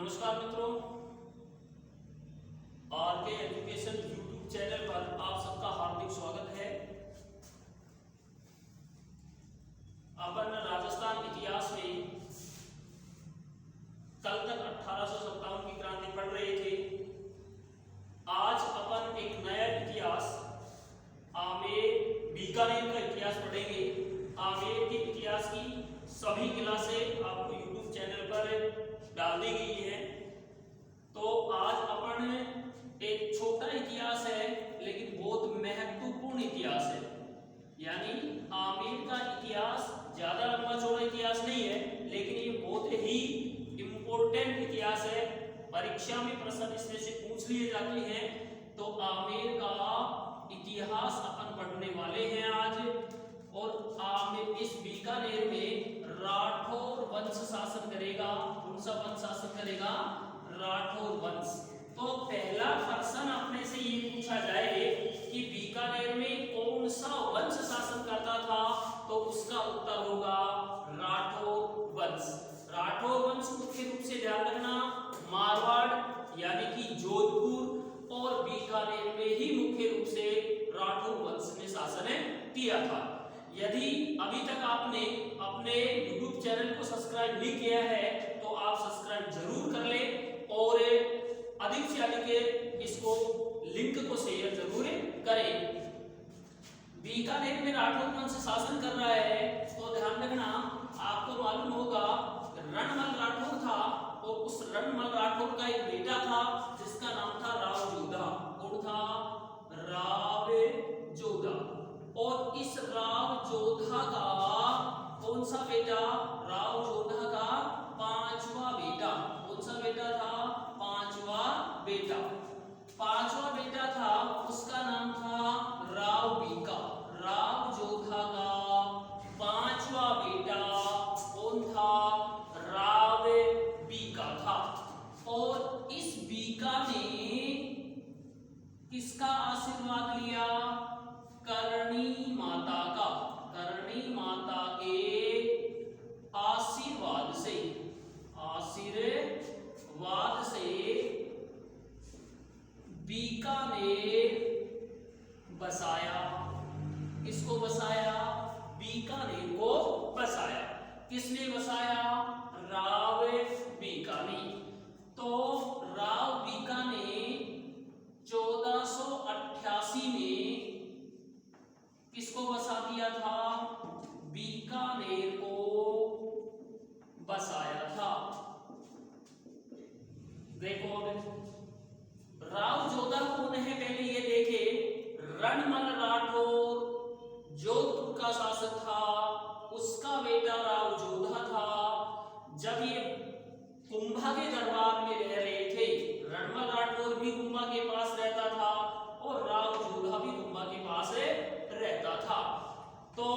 नमस्कार मित्रों, आर के एजुकेशन यूट्यूब चैनल पर आप सबका हार्दिक स्वागत है। अपन राजस्थान इतिहास में कल तक 1857 की क्रांति पढ़ रहे थे। आज अपन एक नया इतिहास आमेर बीकानेर का इतिहास पढ़ेंगे। आमेर के इतिहास की सभी क्लासें आपको यूट्यूब चैनल पर डाल दी गई है। तो आज अपन एक छोटा इतिहास है लेकिन बहुत महत्वपूर्ण इतिहास है। यानी आमेर का इतिहास ज्यादा लंबा चौड़ा इतिहास नहीं है, लेकिन ये बहुत ही इम्पोर्टेंट इतिहास है। परीक्षा में प्रश्न इसमें से पूछ लिए जाते हैं। तो आमेर का इतिहास अपन पढ़ने वाले हैं आज। और आमेर इस बीकानेर में राठौर वंश शासन करेगा। कौन सा वंश शासन करेगा? राठौर वंश। तो पहला प्रश्न अपने से ये पूछा जाए कि बीकानेर में कौन सा वंश शासन करता था, तो उसका उत्तर होगा राठौर वंश। राठौर वंश मुख्य रूप से ध्यान रखना मारवाड़ यानी कि जोधपुर और बीकानेर में ही मुख्य रूप से राठौर वंश ने शासन किया था। यदि अभी तक आपने अपने YouTube चैनल को सब्सक्राइब नहीं किया है तो आप सब्सक्राइब जरूर कर लें और अधिक से अधिक इसको लिंक को शेयर जरूर करें। बीकानेर में राठौर वंश शासन कर रहा है तो ध्यान रखना, आपको मालूम होगा रणमल राठौर था और उस रणमल राठौर का एक बेटा था जिसका नाम था राव जोधा। कौन था? राव जोधा। और इस राव जोधा का कौन सा बेटा? राव जोधा का पांचवा बेटा। कौन सा बेटा था? पांचवा बेटा। पांचवा बेटा था, उसका नाम था राव बीका। राव जोधा का पांचवा बेटा कौन था? राव बीका था। और इस बीका ने किसका आशीर्वाद लिया? करणी माता का। करणी माता के आशीर्वाद से बीकानेर बसाया। किसको बसाया? बीकानेर को बसाया। किसने बसाया? राव बीका ने। तो राव बीका ने 1488 में किसको बसा दिया था? बीकानेर को बसाया था। देखो राव जोधा कौन है पहले ये देखे। रणमल राठौर जोधपुर का शासक था, उसका बेटा राव जोधा था। जब ये कुंभा के दरबार में रह रहे थे, रणमल राठौर भी कुंभा के पास रहता था और राव जोधा भी कुंभा के पास रहता था। तो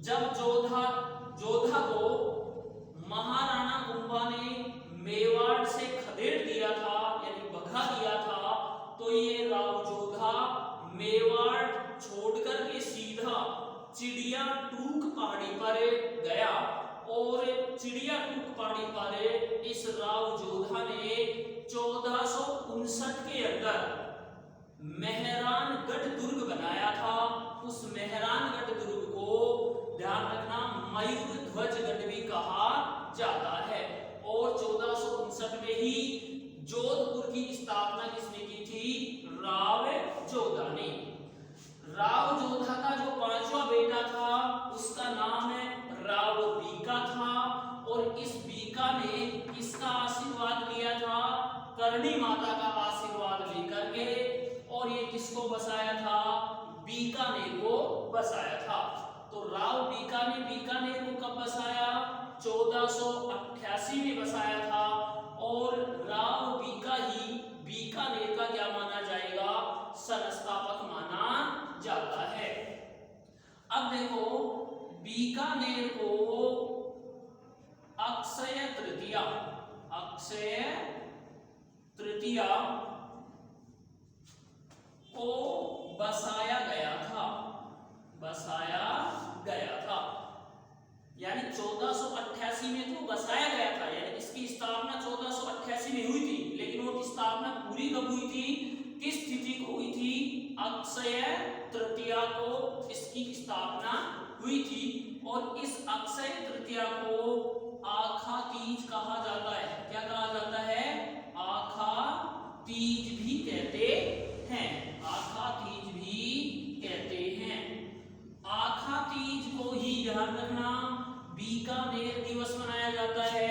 जब जोधा को महाराणा कुंभा ने मेवाड़ से खदेड़ दिया था यानी भगा दिया था, तो ये राव जोधा मेवाड़ छोड़कर के सीधा चिड़िया टूक पहाड़ी पर गया। और चिड़िया टूक पहाड़ी पर इस राव जोधा ने 1459 के अंदर मेहरानगढ़ दुर्ग बनाया था। उस मेहरानगढ़ दुर्ग को ध्यान रखना मयूर ध्वज गढ़ भी कहा जाता है। और 1459 में ही जोधपुर की स्थापना किसने की थी? राव जोधा ने। राव जोधा का जो पांचवा बेटा था उसका नाम है राव बीका था। और इस बीका ने किसका आशीर्वाद लिया था? करणी माता का आशीर्वाद लेकर के। और ये किसको बसाया था? बीकानेर को बसाया था। तो राव बीका ने बीकानेर को कब बसाया? 1488 में बसाया था। और राव बीका ही बीकानेर का क्या माना जाएगा? संस्थापक माना जाता है। अब देखो बीकानेर को अक्षय तृतीया को बसाया गया था। यानी 1488 में तो बसाया गया था, यानी इसकी स्थापना 1488 में हुई थी, लेकिन वो स्थापना पूरी कब हुई थी, किस तिथि को हुई थी, अक्षय तृतीया को इसकी स्थापना हुई थी। और इस अक्षय तृतीया को आखा तीज कहा जाता है। क्या कहा जाता है, आखा तीज भी कहते हैं, आखा तीज भी कहते हैं। आखा तीज को ही ध्यान रखना बीकानेर दिवस मनाया जाता है।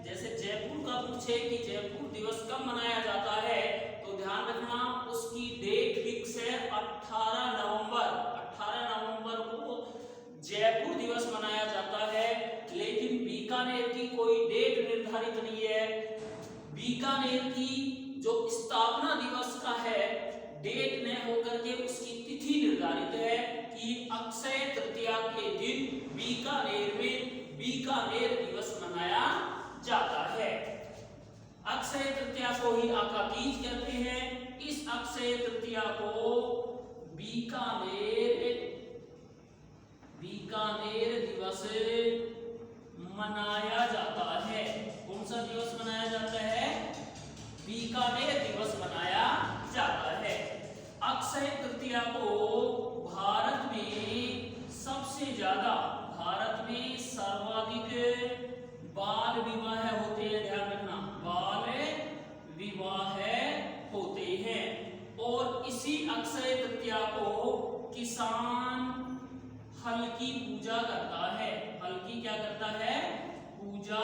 जैसे जयपुर का पूछे कि जयपुर दिवस कब मनाया जाता है, तो ध्यान रखना उसकी डेट फिक्स है 18 नवंबर। 18 नवंबर को जयपुर दिवस मनाया जाता है, लेकिन बीकानेर की कोई डेट निर्धारित नहीं है। बीकानेर की जो स्थापना दिवस का है डेट न होकर के उसकी तिथि निर्धारित है कि अक्षय तृतीया के दिन बीकानेर में बीकानेर दिवस मनाया जाता है। अक्षय तृतीया को ही आखा तीज कहते हैं। इस अक्षय तृतीया को बीकानेर दिवस मनाया जाता है। कौन सा दिवस मनाया जाता है, बीकानेर दिवस मनाया जाता है। अक्षय तृतीया को भारत में सबसे ज्यादा, भारत में सर्वाधिक बाल विवाह होते हैं। ध्यान रखना बाल विवाह होते हैं। और इसी अक्षय तृतीया को किसान हल की पूजा करता है। हल की क्या करता है, पूजा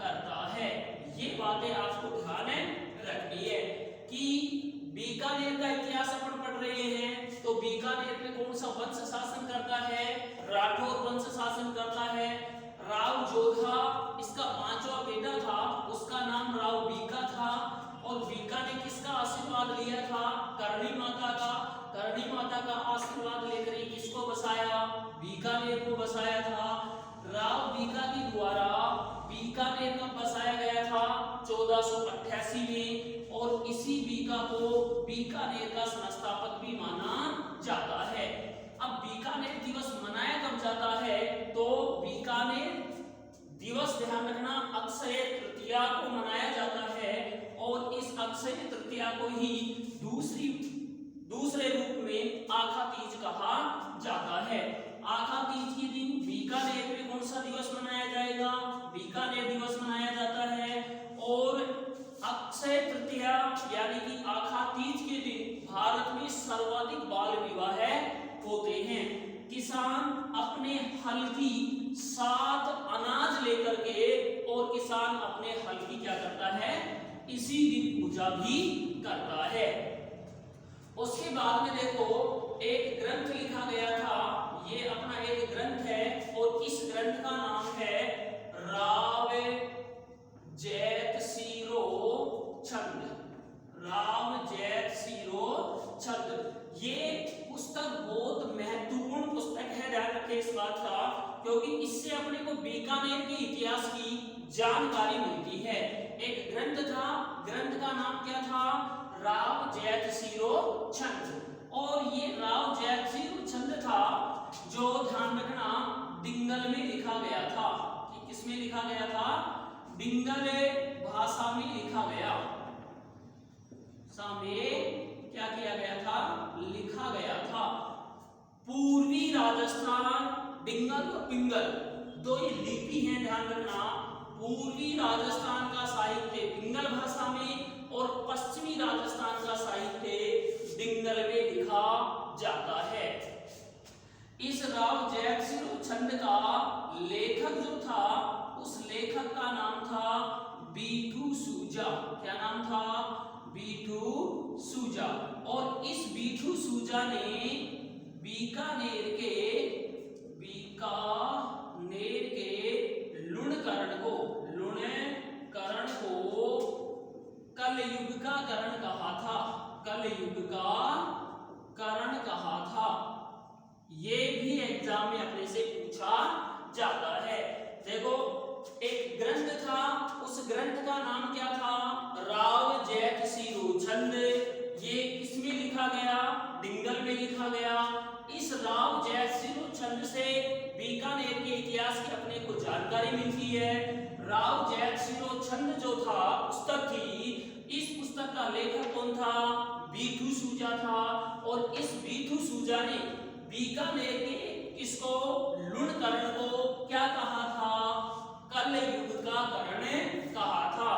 करता है। ये बातें आपको ध्यान रखनी है कि बीकानेर का इतिहास अपन पढ़ रहे हैं, तो बीकानेर में कौन सा वंश शासन करता है, राठौर वंश शासन करता है। राव जोधा इसका 5वां बेटा था, उसका नाम राव बीका था। और बीका ने किसका आशीर्वाद लिया था, करणी माता का। करणी माता का आशीर्वाद लेकर ही किसको बसाया, बीकानेर को बसाया था। राव बीका के द्वारा बीकानेर कब बसाया गया था, 1488 में। और इसी बीका को बीकानेर का संस्थापक भी माना जाता है। अब बीकानेर दिवस मनाया कब जाता है, तो बीकानेर दिवस ध्यान रखना अक्षय तृतीया को मनाया जाता है। और इस अक्षय तृतीया को ही दूसरे रूप में आखा तीज कहा जाता है। आखा तीज के दिन बीकानेर में कौन सा दिवस मनाया जाएगा, बीकानेर दिवस मनाया जाता है। और अक्षय तृतीया यानी कि आखा तीज के दिन भारत में सर्वाधिक बाल विवाह होते हैं। किसान अपने हल की साथ अनाज लेकर के, और किसान अपने हल की क्या करता है, इसी दिन पूजा भी करता है। उसके बाद में देखो एक ग्रंथ लिखा गया था, ये अपना एक ग्रंथ है और इस ग्रंथ का नाम है राव जैतसिरो छंद। राव जैतसिरो छंद ये पुस्तक बहुत महत्वपूर्ण पुस्तक है, ध्यान रखें इस बात का, क्योंकि इससे अपने को बीकानेर के इतिहास की जानकारी मिलती है। एक ग्रंथ था, ग्रंथ का नाम क्या था, राव जैतसिरो छंद। और ये राव जैतसिरो छंद था जो ध्यान रखना डिंगल में लिखा गया था। कि किसमें लिखा गया था, डिंगल भाषा में लिखा गया, क्या किया गया था, लिखा गया था। पूर्वी राजस्थान, डिंगल और पिंगल दो ये लिपि हैं, ध्यान रखना। पूर्वी राजस्थान का साहित्य पिंगल भाषा में और पश्चिमी राजस्थान का साहित्य डिंगल में लिखा जाता है। इस राव जैतसिरो छंद का लेखक जो था, उस लेखक का नाम था बीठू सूजा। क्या नाम था, बीठू सूजा। और इस बीठू सूजा ने बीकानेर के लुणकरण को कलयुग का करण कहा था। कलयुग का करण कहा था। ये भी एग्जाम में अपने से पूछा जाता है। देखो एक ग्रंथ था, उस ग्रंथ का नाम क्या था, राव जैतसिरो छंद। ये किसमें लिखा गया, डिंगल में लिखा गया। इस राव जैतसिरो छंद से बीकानेर के इतिहास की अपने को जानकारी मिलती है। राव जैत सिंह छंद जो था पुस्तक थी, इस पुस्तक का लेखक कौन था? बीठू सूजा था। और इस बीठू सूजा ने बीकानेर के किसको? लुणकरण को क्या कहा था? कलयुग का करण कहा था।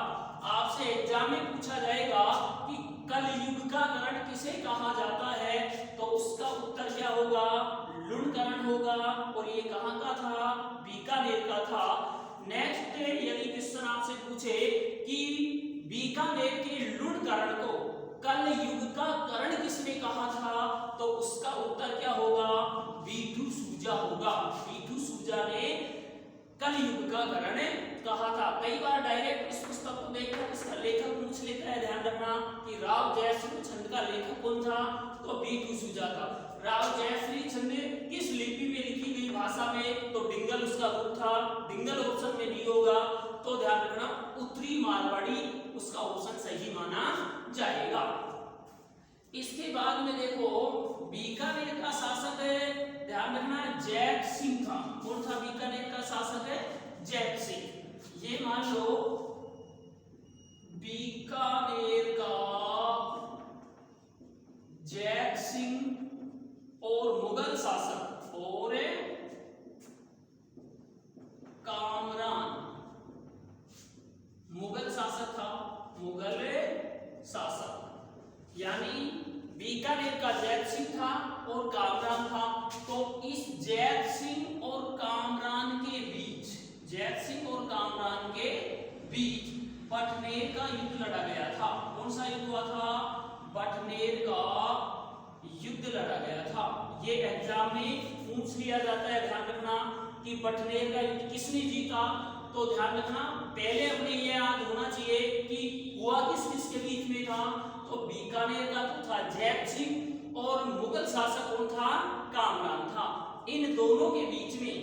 आपसे एग्जाम में पूछा जाएगा कि कलयुग का करण किसे कहा जाता है, तो उसका उत्तर क्या होगा? लुणकरण होगा। और ये कहाँ का था? बीकानेर का था। नेक्स्ट यदि क्वेश्चन आपसे पूछे कि बीकानेर के लुणकरण को कलयुग का करण किसने कहा था, तो उसका उत्तर क्या होगा? बीठू सूजा होगा। बीठू सूजा ने कलयुग का करण कहा था। कई बार डायरेक्ट इस पुस्तक को देखकर इसका लेखक पूछ लेता है। ध्यान रखना कि राव जयश्री छंद का लेखक कौन था, तो बीठू सूजा था। राव जयश्री छंद किस लिपि में लिखी गई भाषा में, तो डिंगल उसका रूप था। डिंगल ऑप्शन में डी होगा। तो ध्यान रखना उत्तरी मारवाड़ी उसका ऑप्शन सही माना जाएगा। इसके बाद में देखो बीकानेर का शासक है, ध्यान रखना जैत सिंह था। कौन था बीकानेर का शासक? है जैत सिंह। ये मान लो बीकानेर का जैत सिंह और मुगल शासक और कामरान मुगल शासक था। मुगल शासक यानी बीकानेर का जैत सिंह था और कामरान था। तो इस जैत सिंह और कामरान के बीच, जैत सिंह और कामरान के बीच बटनेर का युद्ध लड़ा गया था। कौन सा युद्ध हुआ था? बटनेर का युद्ध लड़ा गया था। ये एग्जाम में पूछ लिया जाता है। ध्यान रखना कि बटनेर का युद्ध किसने जीता, तो ध्यान रखना पहले अपने ये याद होना चाहिए कि हुआ किस किस के बीच में था। तो बीकानेर का तो था जैत सिंह और मुगल शासक कौन था? कामरान था। इन दोनों के बीच में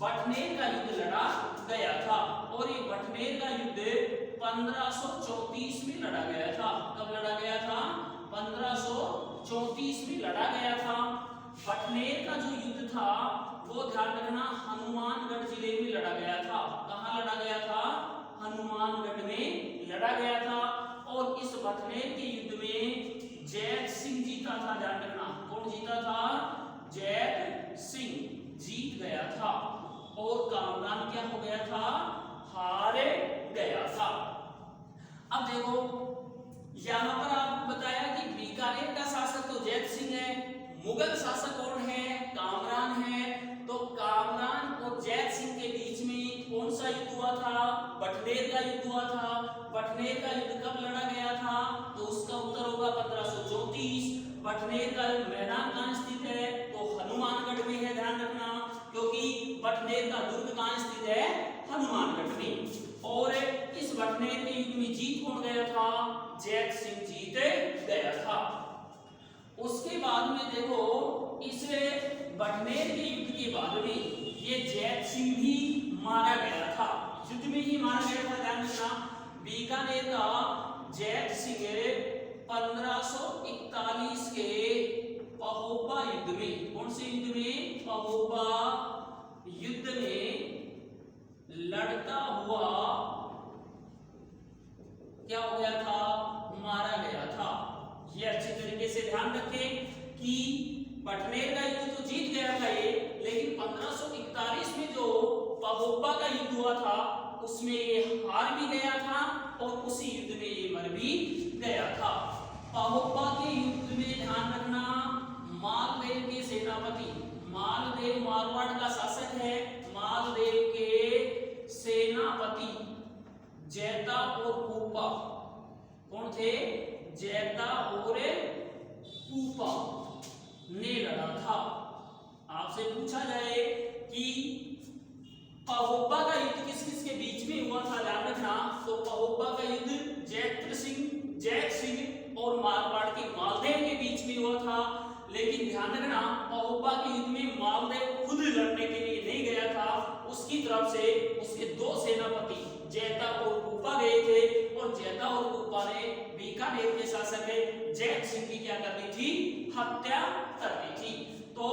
बटनेर का युद्ध लड़ा गया था। और ये बटनेर का युद्ध 1534 में लड़ा गया था। कब लड़ा गया था? 1534 में लड़ा गया था। बटनेर का जो युद्ध था वो ध्यान रखना हनुमानगढ़ जिले में लड़ा गया था। कहाँ लड़ा गया था? हनुमानगढ़ में लड़ा गया था। और इस बटनेर के युद्ध में जैत सिंह जीता था। ध्यान रखना कौन जीता था? जैत सिंह जीत गया था। और कामरान क्या हो गया था? हार गया था। अब देखो यहां पर आपको बताया कि बीकानेर का शासक तो जैत सिंह है, मुगल शासक कौन है? कामरान है। तो कामरान और जैत सिंह के बीच में कौन सा युद्ध हुआ था? बटनेर का युद्ध हुआ था। बटनेर का युद्ध कब लड़ा गया था? तो उसका उत्तर होगा 1534। बटनेर का मैदान कहां स्थित है? तो हनुमानगढ़ में है। ध्यान रखना क्योंकि बटनेर का दुर्ग कहां स्थित है? हनुमानगढ़ में। और इस बटनेर के युद्ध में जीत कौन गया था? जैत सिंह जीत गया था। उसके बाद में देखो इस बटनेर के युद्ध के बाद में ये जैत सिंह भी मारा गया था। युद्ध में ही मारा गया था। ध्यान रखना बीकानेर का जैत सिंह 1541 के पहोबा युद्ध में, कौन से युद्ध में? पहोबा युद्ध में लड़ता हुआ क्या हो गया था? मारा गया था। ये अच्छे तरीके से ध्यान रखें कि बटनेर का युद्ध तो जीत गया था ये, लेकिन 1541 में जो पहोबा का युद्ध हुआ था उसमें ये हार भी गया था और उसी युद्ध में ये मर भी गया था। पहोबा के युद्ध में ध्यान रखना मालदेव के सेनापति, मालदेव मारवाड़ का शासक है, मालदेव के सेनापति जैता और कूपा कौन थे? जैता और कूपा ने लड़ा था। आपसे पूछा जाए कि पहोबा का युद्ध किस किस के बीच में हुआ था? ध्यान रखना तो पहोबा का युद्ध जैत सिंह और मारवाड़ के मालदेव के बीच में हुआ था। लेकिन ध्यान रखना पहोबा के युद्ध में मालदेव खुद लड़ने के लिए नहीं गया था, उसकी तरफ से उसके दो सेनापति जैता और कूपा गए थे। और जैता और कूपा ने बीकानेर के शासक जैत सिंह की क्या कर दी थी? हत्या कर दी थी। तो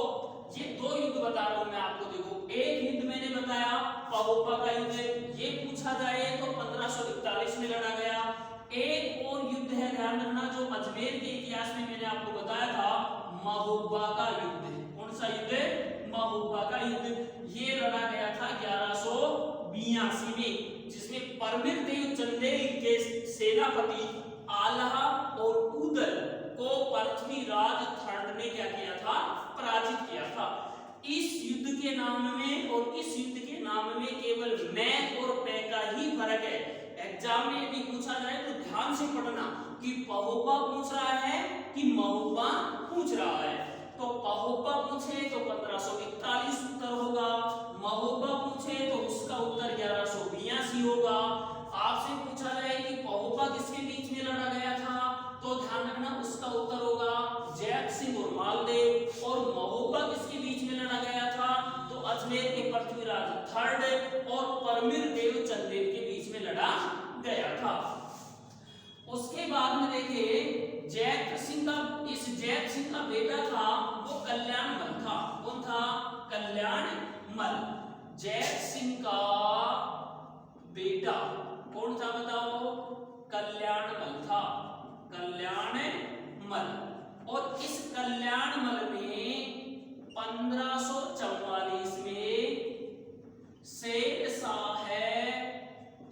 ये दो युद्ध बता रहा हूं मैं आपको। देखो, एक युद्ध मैंने बताया पहोपा का युद्ध, ये पूछा जाए तो 1541 में लड़ा गया। एक और युद्ध है, ध्यान रखना, जो अजमेर के इतिहास में मैंने आपको बताया था, महोबा का युद्ध। कौन सा युद्ध? महोबा का युद्ध। ये लड़ा गया था 1182 में, जिसमें परमिर देव चंदेल के सेनापति आल्हा और उदल को पृथ्वीराज थर्ड ने क्या किया था? पराजित किया था। इस युद्ध के नाम में और इस युद्ध के नाम में केवल मैं और पे का ही फर्क है। एग्जाम में यदि पूछा जाए तो ध्यान से पढ़ना कि पहोबा पूछ रहा है कि महोबा पूछ रहा है। तो पहोबा पूछे तो 1541 उत्तर होगा, महोबा पूछे तो उसका उत्तर 1182 होगा। आपसे पूछा जाए कि पहोबा किसके बीच में लड़ा गया था, तो ध्यान रखना उसका उत्तर होगा जैत सिंह और मालदेव। और महोबा किसके बीच में लड़ा गया था, तो अजमेर के पृथ्वीराज थर्ड और परमिर देव चंदेल के बीच में लड़ा गया था। उसके बाद में देखिए जैत सिंह का, इस जैत सिंह का बेटा था वो कल्याणमल था। कौन था? कल्याणमल। जैत सिंह का बेटा कौन था बताओ? कल्याणमल था, कल्याणमल। और इस कल्याणमल में 1544 में शेर शाह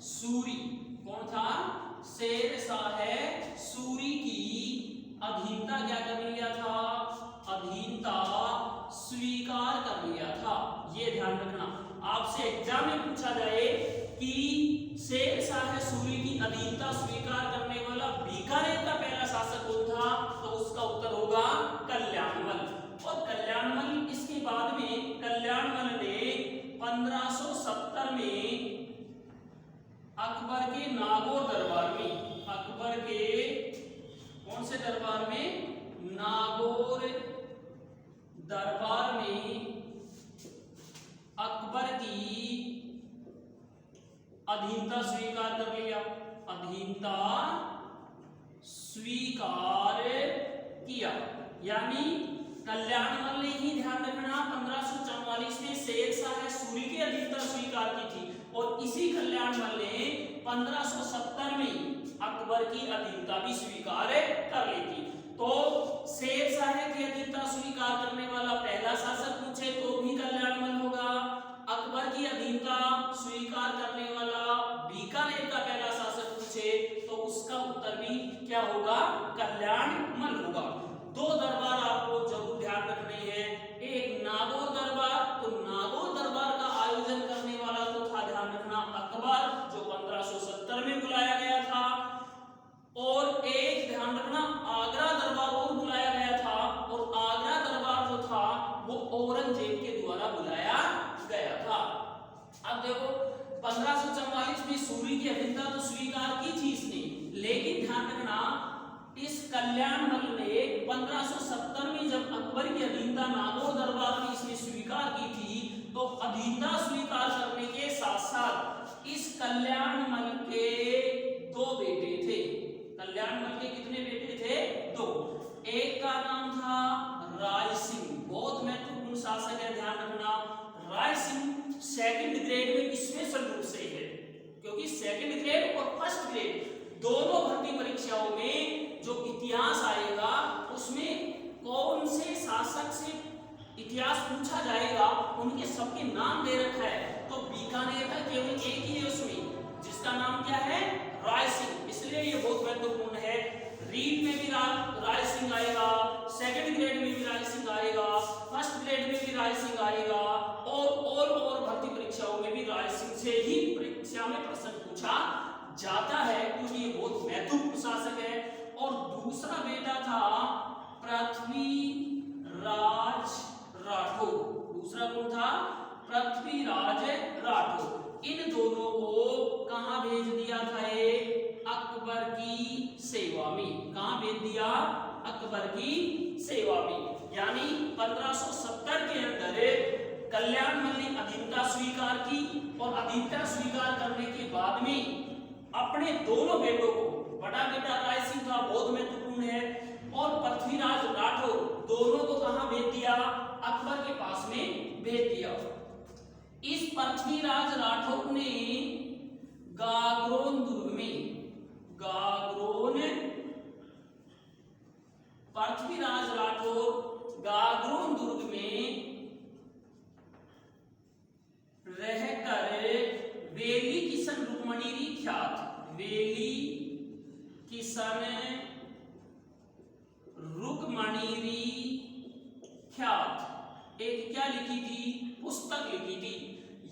सूरी, कौन था? शेर शाह सूरी की अधीनता क्या कर लिया था? अधीनता स्वीकार कर लिया था। ये ध्यान रखना, आपसे एग्जाम में पूछा जाए कि शेर शाह सूरी की अधीनता स्वीकार करने वाला बीकानेर का पहला शासक कौन था, तो उसका उत्तर होगा कल्याणमल। और कल्याणमल, इसके बाद में कल्याणमल ने 1570 में अकबर के नागौर दरबार में, अकबर के कौन से दरबार में? नागौर दरबार में अकबर की अधीनता स्वीकार कर लिया, अधीनता स्वीकार किया। यानी कल्याणमल ने ही, ध्यान रखना, 1544 में शेर शाह सूरी की अधीनता स्वीकार की थी। और इसी कल्याणमल ने 1570 में अकबर की अधीनता भी स्वीकार कर ली थी। तो शेर शाह की अधीनता स्वीकार करने वाला पहला शासक पूछे तो भी कल्याणमल होगा। अकबर की अधीनता स्वीकार करने वाला बीकानेर का पहला शासक पूछे तो उसका उत्तर भी क्या होगा? कल्याणमल होगा। दो दरबार आपको जरूर ध्यान रखने हैं, एक नागौर दरबार, तो नागौर दरबार का आयोजन करने वाला तो था, ध्यान रखना, अकबर, जो 1570 में बुलाया गया था। और एक ध्यान रखना आगरा दरबार और बुलाया गया था, और आगरा दरबार जो था वो औरंगजेब के द्वारा बुलाया गया था। अब देखो 1544 में सूरी की अधीनता तो स्वीकार की थी इसने, लेकिन ध्यान रखना इस कल्याणमल ने 1570 में जब अकबर की अधीनता नागौर दरबार में इसने स्वीकार की थी, तो अधीनता स्वीकार करने के साथ साथ इस कल्याणमल के दो बेटे थे। कल्याणमल के कितने बेटे थे? दो। एक का नाम था राय सिंह, बहुत महत्वपूर्ण शासक है, ध्यान रखना। राय सिंह सेकंड ग्रेड में स्पेशल रूप से है, क्योंकि सेकंड ग्रेड और फर्स्ट ग्रेड दोनों भर्ती परीक्षाओं में जो इतिहास आएगा उसमें कौन से शासक से इतिहास पूछा जाएगा उनके सबके नाम दे रखा है। तो बीकानेर का केवल एक ही है उसमें, जिसका नाम क्या है? राय सिंह। इसलिए ये बहुत महत्वपूर्ण है। रीट में भी राय सिंह आएगा, सेकंड ग्रेड में भी राय सिंह आएगा, फर्स्ट ग्रेड में भी राय सिंह आएगा, और भर्ती परीक्षाओं में भी राय सिंह से ही परीक्षा में प्रश्न पूछा जाता है, क्योंकि ये बहुत महत्वपूर्ण शासक है। और दूसरा बेटा था पृथ्वीराज राठौर। दूसरा कौन था? पृथ्वीराज राठौर। इन दोनों को कहां भेज दिया था? अकबर की सेवा में। कहां भेज दिया? अकबर की सेवा में। यानी 1570 के अंदर कल्याणमल ने अधीनता स्वीकार की, और अधीनता स्वीकार करने के बाद में अपने दोनों बेटों को, बड़ा बेटा राय सिंह था, बहुत महत्वपूर्ण है, और पृथ्वीराज राठौर, दोनों को कहां भेज दिया? अकबर के पास में भेज दिया। इस पृथ्वीराज राठौर ने गागरोन दुर्ग में, गागरोन, पृथ्वीराज राठौर गागरोन दुर्ग में रहकर वेली किशन रुक्मणी ख्यात, वेली किशन रुक्मणी ख्यात एक क्या लिखी थी, पुस्तक लिखी थी।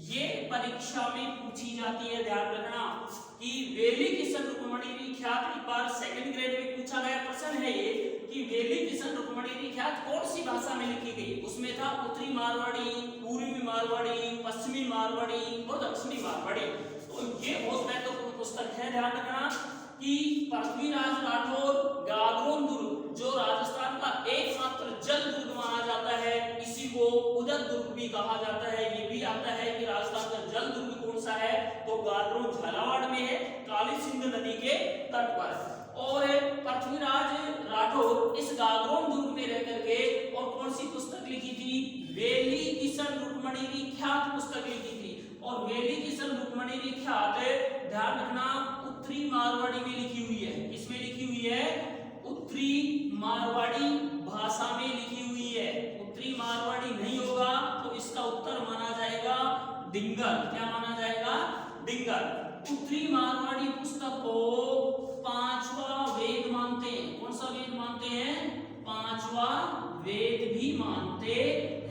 ये परीक्षा में पूछी जाती है, ध्यान रखना कि वेली किशन रुक्मणी ख्यात, एक बार सेकंड ग्रेड में पूछा गया प्रश्न है ये कि वेली किशन रुक्मणी ख्यात कौन सी भाषा में लिखी गई। उसमें था उत्तरी मारवाड़ी, पूर्वी मारवाड़ी, पश्चिमी मारवाड़ी और दक्षिणी मारवाड़ी। तो ये बहुत महत्वपूर्ण पुस्तक है, ध्यान रखना कि पृथ्वीराज राठौर गागरोन दुर्ग जो राजस्थान का एकमात्र जल दुर्ग माना जाता है, इसी को उदय दुर्ग भी कहा जाता है। ये भी आता है कि राजस्थान का जल दुर्ग कौन सा है, तो गागरोन झालावाड़ में है, काली सिंध नदी के तट पर। और पृथ्वीराज राठौर इस गागरोन दुर्ग में रह करके और कौन सी पुस्तक लिखी थी, वेली किशन रुक्मणी ख्यात पुस्तक लिखी थी। और वेली किशन रुक्मणी ख्यात ध्यान रखना उत्तरी मारवाड़ी में लिखी हुई है। किसमें लिखी हुई है, उत्तरी मारवाड़ी भाषा में लिखी हुई है। उत्तरी मारवाड़ी नहीं होगा तो इसका उत्तर माना जाएगा डिंगल। क्या माना जाएगा, डिंगल। उत्तरी मारवाड़ी पुस्तक को पांचवा वेद मानते हैं। कौन सा वेद मानते हैं, पांचवा वेद भी मानते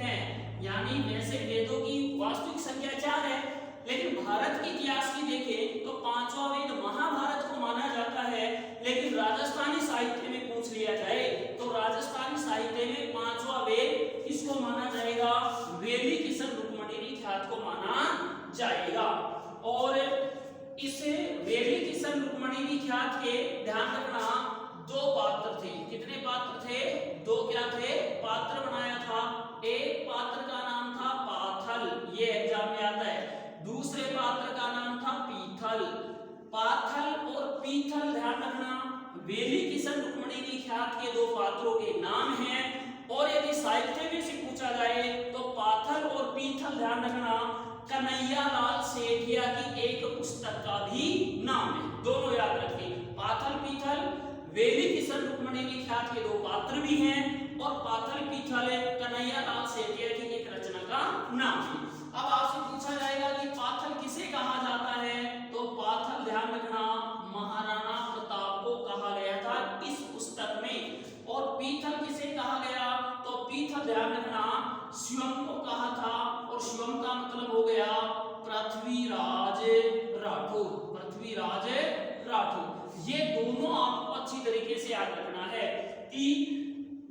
हैं। यानी वैसे वेदों की वास्तविक संख्या 4 है, लेकिन भारत के इतिहास की देखें तो पांचवा वेद महाभारत को माना जाता है। लेकिन राजस्थानी साहित्य में पूछ लिया जाए तो राजस्थानी साहित्य में पांचवा वेद किसको माना जाएगा, वेली किशन रुक्मणी ख्यात को माना जाएगा। और इस वेली किशन रुक्मणी ख्यात के ध्यान रखना 2 पात्र थे। कितने पात्र थे, 2 क्या थे, पात्र बनाया था। एक पात्र का नाम था पाथल, ये एग्जाम में आता है। दूसरे पात्र का नाम था पीथल। पाथल और पीथल ध्यान रखना वेली किशन रुक्मणी ख्यात के 2 पात्रों के नाम हैं। और यदि साहित्य में से पूछा जाए तो पाथल और पीथल ध्यान रखना कन्हैयालाल सेठिया की एक पुस्तक का भी नाम है। दोनों याद रखिए, पाथल पीथल वेली किशन रुक्मणी ख्यात के 2 पात्र भी हैं और पाथल पीथल कन्हैयालाल सेठिया की एक रचना का नाम है। अब आपसे पूछा जाएगा कि पाथल किसे कहा जाता है, तो पाथल ध्यान रखना महाराणा प्रताप को कहा गया था इस पुस्तक में। और पीथल किसे कहा गया, तो पीथल ध्यान रखना शिवम को कहा था। और शिवम का मतलब हो गया पृथ्वीराज राठौर, पृथ्वीराज राठौर। ये दोनों आपको अच्छी तरीके से याद रखना है कि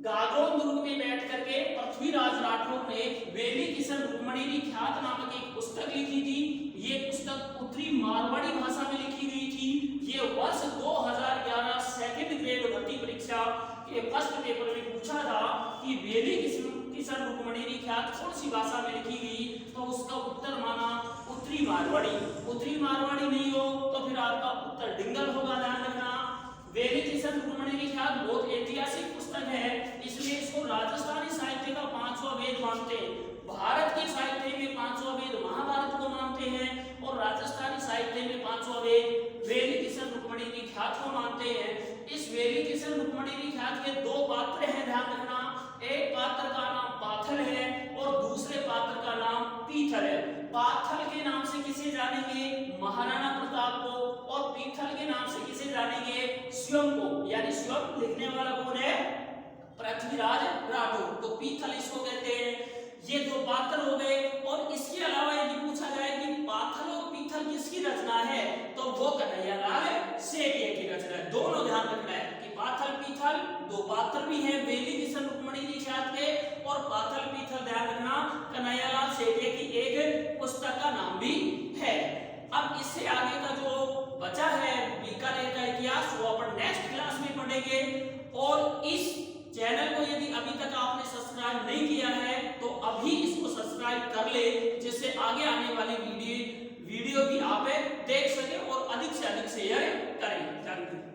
गागरोन दुर्ग में बैठ करके पृथ्वीराज राठौर ने वेली किशन रुक्मणी ख्यात नामक एक पुस्तक लिखी थी। ये पुस्तक उत्तरी मारवाड़ी भाषा में लिखी गई थी। ये वर्ष 2011 सेकंड ग्रेड भर्ती परीक्षा के फर्स्ट पेपर में पूछा था कि वेली किशन रुक्मणी ख्यात कौन सी भाषा में लिखी गई, तो उसका उत्तर माना उत्तरी मारवाड़ी। उत्तरी मारवाड़ी नहीं हो तो फिर आपका उत्तर डिंगल होगा, ध्यान रखना। वेली किशन रुक्मणी ख्यात बहुत ऐतिहासिक पुस्तक है, इसलिए इसको राजस्थानी साहित्य का 5वां वेद मानते हैं। भारत के साहित्य में 5वां वेद महाभारत को मानते हैं और राजस्थानी साहित्य में 5वां वेद वेली किशन रुक्मणी ख्यात को मानते हैं। इस वेली किशन रुक्मणी ख्यात के 2 पात्र हैं, ध्यान रखना। एक पात्र का नाम पाथल है और दूसरे पात्र का नाम पीथल है। पाथल के नाम से किसे जानेंगे, महाराणा प्रताप को, और पीथल के नाम से किसे जानेंगे, शिवम को। यानी शिवम लिखने वाला कौन है, पृथ्वीराज राठौर। तो पीथल इसको कहते हैं। ये 2 पात्र हो गए। और इसके अलावा यदि पूछा जाए कि पाथल और पीथल किसकी रचना है, तो वो कन्हैयालाल सेठिया की रचना है। दोनों ध्यान रखना है कि पाथल पीथल 2 पात्र भी हैं वेली किशन रुक्मणी ख्यात के, और पाथल पीथल ध्यान रखना कन्हैयालाल सेठिया की एक पुस्तक का नाम भी है। अब इससे आगे का जो बचा है बीकानेर का इतिहास वो अपन नेक्स्ट क्लास में पढ़ेंगे। और इस चैनल को यदि अभी तक आपने सब्सक्राइब नहीं किया है तो अभी इसको सब्सक्राइब कर ले, जिससे आगे आने वाली वीडियो भी आप देख सके और अधिक से अधिक शेयर करें। Thank you.